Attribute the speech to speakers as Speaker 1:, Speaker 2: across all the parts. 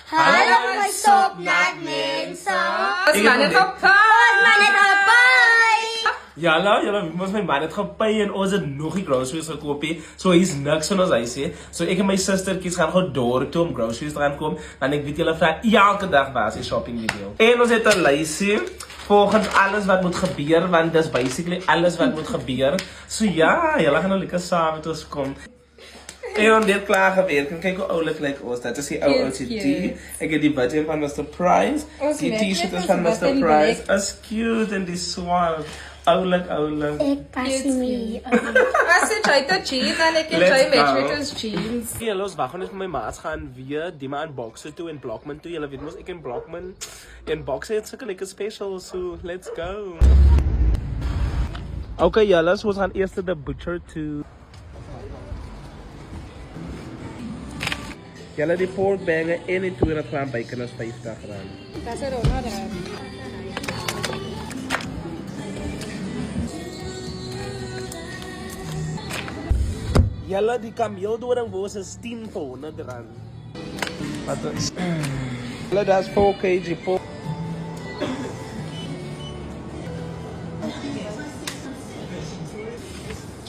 Speaker 1: Hallo my soapnat mensen.
Speaker 2: Ons man het
Speaker 1: gepaai.
Speaker 3: Julle moet my man het gepaai en ons het nog die groceries gekoop. So hier's niks van ons huisie. So ek en my sustertjies gaan gou dorp toe om groceries te gaan koop. Want ek weet julle vra elke dag baie shopping video. En ons het 'n lysie volgens alles wat moet gebeur, want dis basically alles wat moet gebeur. So ja, julle gaan nou lekker saam met ons kom. En dan dit klaar gewerk. En kyk hoe oulik lyk ons. Dat is die ou OCT. Ek het die budget van Mr. Price. Die t-shirt is van Mr. Price. Is cute en die swart. Oulik.
Speaker 1: Ek pas nie.
Speaker 2: As jy try te jeans en ek try met ons jeans.
Speaker 3: Ja, los wag net met my maats gaan weer die man boxer toe en Blockman toe. Julle weet mos ek en Blockman en boxer het sulke lekker special, so let's go. Okay, julle, ons gaan eers the butcher toe. Julle die pork banger en die 200 gram bacon is R50.
Speaker 2: Dis er ook nog daar.
Speaker 3: Julle die kameeldoringwors is 10 vir R100. Wat is? Julle daar's 4 kg pork.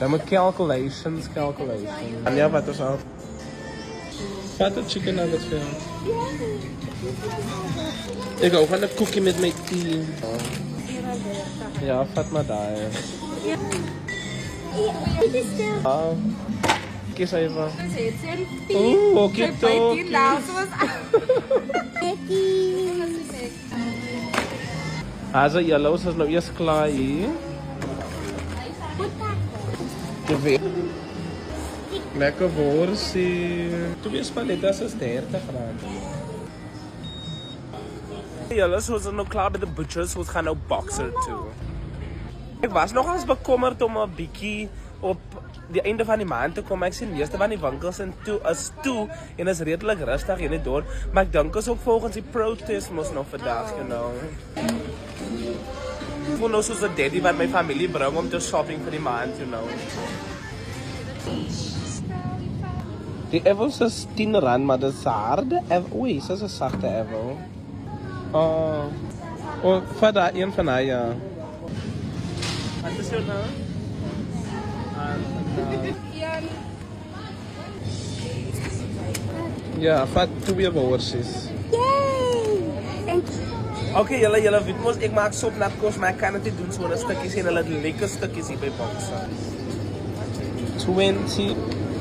Speaker 3: Jy moet calculations. En ja, wat is al? Vat het chicken nuggets vir jou. Ek hou van 'n koekie met my tea. Ja, vat maar daai.
Speaker 1: Dit is stil.
Speaker 3: Kies even.
Speaker 2: Oeh,
Speaker 3: okay toch. Also, julle is nou eers klaar hier. Lekker worsie. Twee spaghettas is R30. Julle is nou klaar bij de butchers, ons gaan nou boxer toe. Ek was nog eens bekommerd om 'n bietjie op die einde van die maand te kom. Ek sien meeste van die winkels en toe en is redelik rustig hier in die dorp, maar ek dink is ook volgens die protest mos nog vandag, you know. Ek voel nou soos 'n daddy wat my familie bring om te shopping vir die maand, you know. Die Evels is R10, maar dis harde oei, dis 'n sagte Evel. Oh, vat daar een van hy, ja. Wat is jou naam? Ja, vat 2 worsies.
Speaker 1: Yay!
Speaker 3: Okay, julle weet mos ek maak sopnatkos, maar ek kan dit nie doen so 'n stukkies en hulle het lekker stukkies hier by Boxer. 20,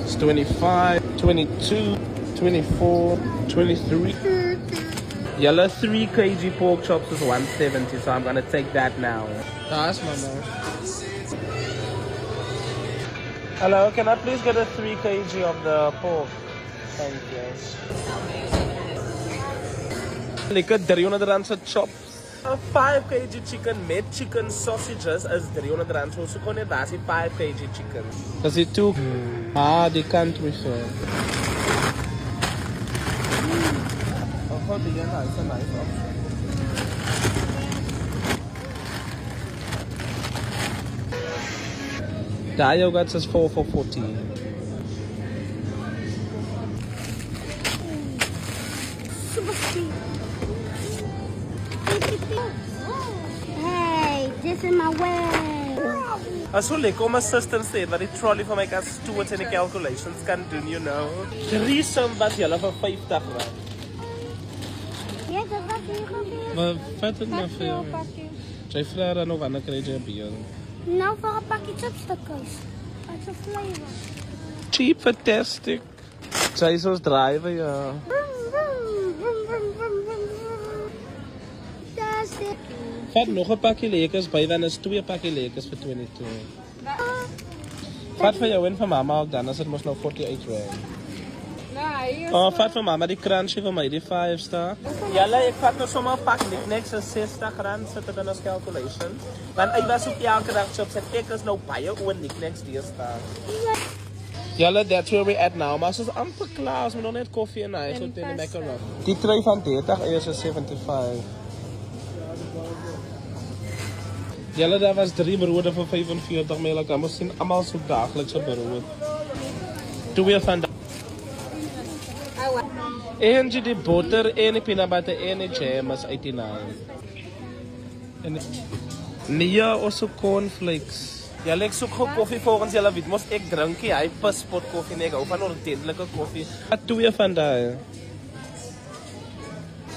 Speaker 3: 25, 22, 24, 23. Julle 3 kg pork chops is 170, so I'm gonna take that now. That's mama. Hello, can I please get a 3 kg of the pork? Thank you. Lekker R300 se chops. A 5 kg chicken met chicken sausages is R300. So kon net daai 5 kg chicken. Does it too? Die can't refill. Oh, die is a nice option. Thai yogurt is 4 for $40.
Speaker 1: Super sweet. Hey, this is my way.
Speaker 3: So lekker om 'n sister sê wat die trolley van my kan stoot en die calculations kan doen, you know. 3 som was julle vir R50.
Speaker 1: Ja, dat was hier gebeur.
Speaker 3: Maar vat het maar vir jou. Jy vra dan nog wanneer kry jy bier?
Speaker 1: Nou vir 'n pakkie chipstukkies. Wat 'n flavor.
Speaker 3: Cheap, fantastic. Jy is ons driver, ja.
Speaker 1: That's it.
Speaker 3: Vat nog 'n pakkie lekers by, dan is 2 pakkie lekers vir 22. Vat vir jou en vir mamma ook dan, as dit mos nou R48. Oh, vat vir mamma die crunchy vir my, die 5 star. Julle, ek vat nou sommer 'n pak knickknacks is R60, sit dit in ons calculation. Want ek was ook elke dag chips en ek is nou baie oor knickknacks deesdae. Julle, that's where we at now, maar soos amper klaar, ons moet nog net koffie en hy so teen die macaroni. Die tray van 30 is 75. Julle, daar was 3 brode vir 45 maar julle kan mos sien almal so daaglikse brood. 2 van En die boter en die peanut butter en die jam is 89. En nee, also cornflakes. Julle ek soek gou koffie volgens julle weet mos ek drink nie, hy pispot koffie nie, ek hou van ordentlike koffie. Wat twee van daai?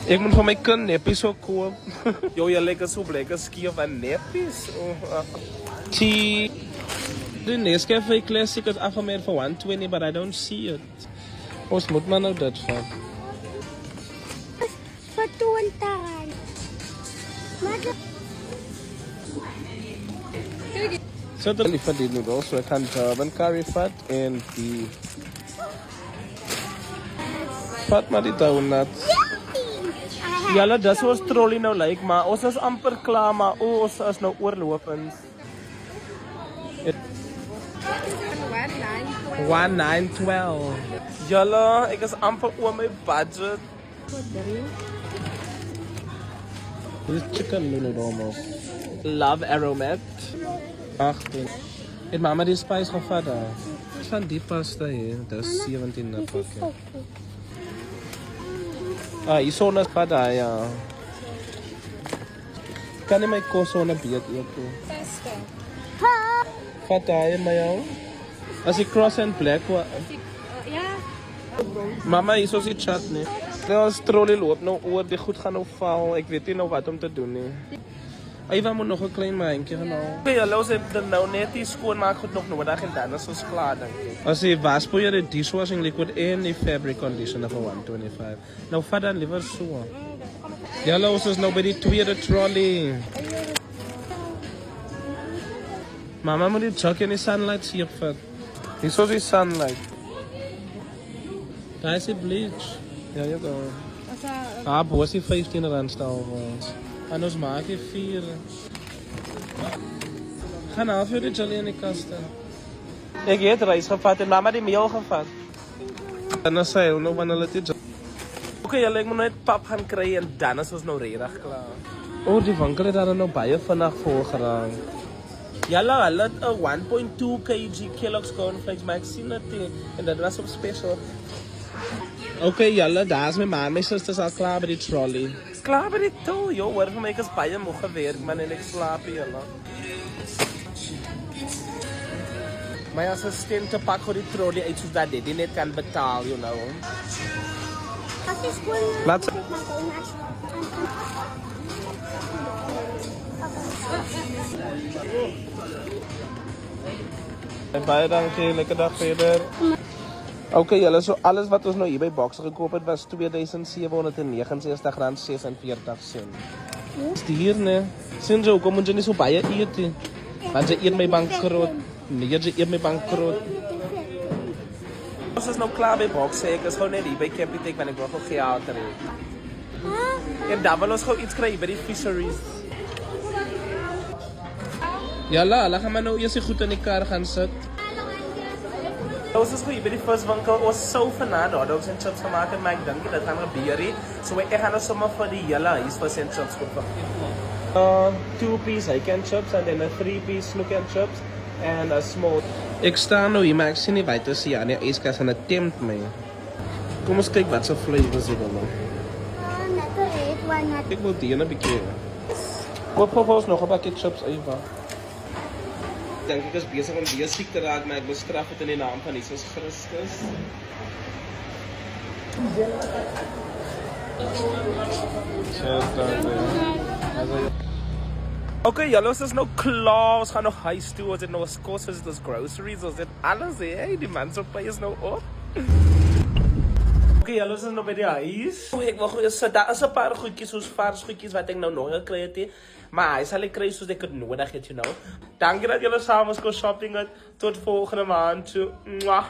Speaker 3: Ek moet vir my kind neppies ook koop. Jo, julle ek is so bly, ek is skeef van neppies. Tea. The Nescafe Classic is afgemeer vir 120, but I don't see it. Ons moet maar nou dit vat.
Speaker 1: Vir 20 rand.
Speaker 3: So dan lief die noodles, so ek kan Durban curry vat en die vat maar die donuts. Julle, dis hoe ons trolley nou lyk, maar ons is amper klaar, maar ons is nou oorlopend. 1912. Julle, ek is amper oor my budget. Dit is chicken noodle. Love aromat. 18. Het mama die spice gevat daar? Van die pasta hier, dat is 17 na pakje. Hier so na pad daar, ja. Kan jy my kos so na beet eet toe? Vat daar my jou? As die cross and black wa.
Speaker 1: Ja.
Speaker 3: Mama, hier so is die chutney. Ons trolley loop nou oor, die goed gaan nou val. Ek weet nie nou wat om te doen nie. Eva moet nog 'n klein mandjie gaan haal. Okay, hallo, ons het nou net die skoonmaak goed nog nodig en dan is ons klaar dink ek. As jy waspoeier, die dishwashing liquid en die fabric conditioner vir 125. Nou vat dan liewer so. Ja, hallo, ons is nou by die tweede trolley. Mama moet die jug in die sunlight hier vat. Hier is die sunlight. Daar is die bleach. Ja, jy gaan. Boos die 15 rand staan vir ons. En ons maak die 4. Gaan af vir die jelly in die kaste. Ek het rys gevat en mama die meel gevat. En dan sê hy, nou van hulle die jelly. Ok, julle, ek moet net pap gaan kry en dan is ons nou redig klaar. Die winkel het daar nou baie vandag vol geraak. Julle, hulle het 'n 1.2 kg Kellogg's cornflakes, maar ek sien dit nie. En dit was op special. Ok, julle, daar is my ma en my sisters al klaar by die trolley. Klaar by die toe, joh, hoor vir my, ek is baie moe gewerk, man, en ek slaap hier, julle. My assistente pak voor die trolley uit, sodat die net kan betaal, you know.
Speaker 1: As jy skoon...
Speaker 3: Laat sy... Baie dankie, lekker dag verder. Ok, julle, so alles wat ons nou hier by Boxer gekoop het was R2769,46. Stier, ne? Sien jy, hoekom moet jy nie so baie eet, he? Want jy eet my bankroot. Nee, jy eet my bankroot. Ons is nou klaar by Boxer, ek is gewoon net hier by Capitec, want ek wil gewoon geld hê. En dan wil ons gewoon iets kry by die fisheries. Jalla, laat gaan maar nou eers goed in die kar gaan sit. Ons is goed hier by die viswinkel, ons sou vanaand hotdogs en chips gemaak het, maar ek dink dit gaan gebeur hier. So ek gaan nou sommer vir die hele huisvis en chips koop. 2-piece hake and chips and then a 3-piece snoek and chips and a small. Ek staan nou hier, maar ek sien nie buite sien aan die yskas en dit tempt my. Kom ons kyk wat so flavors hier dan. Ek wil die ene bietjie. Koop vir ons nog 'n pakkie chips, Eva. Ik denk ik is bezig om weer ziek te raken, maar ik bestraf het in de naam van Jezus Christus. Oké, julle, ons is nou klaar. Ons gaan nog huis toe. Ons het nog kos, ons het ons groceries, ons het alles. Hey, die man so pay is nou op. Oké, julle, ons is nou by die huis. Ek wil gewoon sit. Daar is 'n paar goedjies, soos vars goedjies wat ek nou nog gekry het. Maar hy sal ek kry soos ek het nodig het, you know. Dankie dat julle saam ons kon shopping het. Tot volgende maand toe. Mwah.